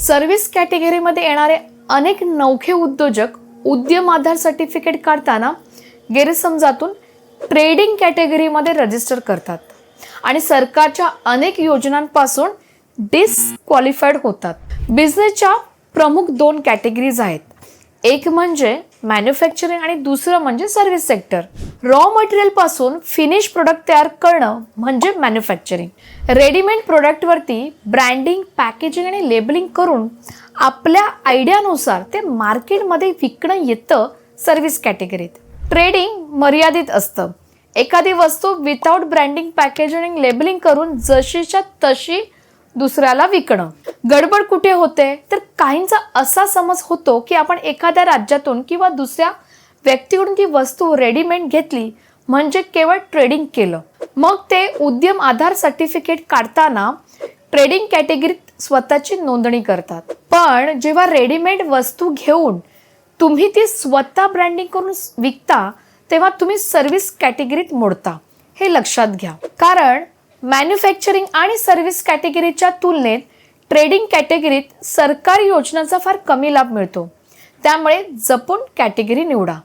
Service कॅटेगरीमध्ये येणारे अनेक नवखे उद्योजक उद्यम आधार सर्टिफिकेट काढताना गैरसमजातून ट्रेडिंग कॅटेगरीमध्ये रजिस्टर करतात आणि सरकारच्या अनेक योजनांपासून डिस्क्वालिफाईड होतात. बिझनेसच्या प्रमुख 2 कॅटेगरीज आहेत. एक म्हणजे मॅन्युफॅक्चरिंग आणि दुसरं म्हणजे सर्व्हिस सेक्टर. रॉ मटेरियल पासून फिनिश प्रोडक्ट तयार करणं म्हणजे मॅन्युफॅक्चरिंग. रेडीमेड प्रोडक्टवरती ब्रँडिंग, पॅकेजिंग आणि लेबलिंग करून आपल्या आयडियानुसार ते मार्केटमध्ये विकणं येतं सर्व्हिस कॅटेगरीत. ट्रेडिंग मर्यादित असतं. एखादी वस्तू विदाउट ब्रँडिंग, पॅकेजिंग आणि लेबलिंग करून जशीच्या तशी दुसऱ्याला विकणं. गडबड कुठे होते तर काहींचा असा समज होतो की आपण एखाद्या राज्यातून किंवा दुसऱ्या व्यक्तीकडून ती वस्तू रेडीमेड घेतली म्हणजे केवळ ट्रेडिंग केलं. मग ते उद्यम आधार सर्टिफिकेट काढताना ट्रेडिंग कॅटेगरीत स्वतःची नोंदणी करतात. पण जेव्हा रेडीमेड वस्तू घेऊन तुम्ही ती स्वतः ब्रँडिंग करून विकता तेव्हा तुम्ही सर्व्हिस कॅटेगरीत मोडता. हे लक्षात घ्या. कारण मॅन्युफॅक्चरिंग आणि सर्व्हिस कॅटेगरीच्या तुलनेत ट्रेडिंग कॅटेगरीत सरकारी योजनांचा फार कमी लाभ मिळतो. त्यामुळे जपून कॅटेगरी निवडा.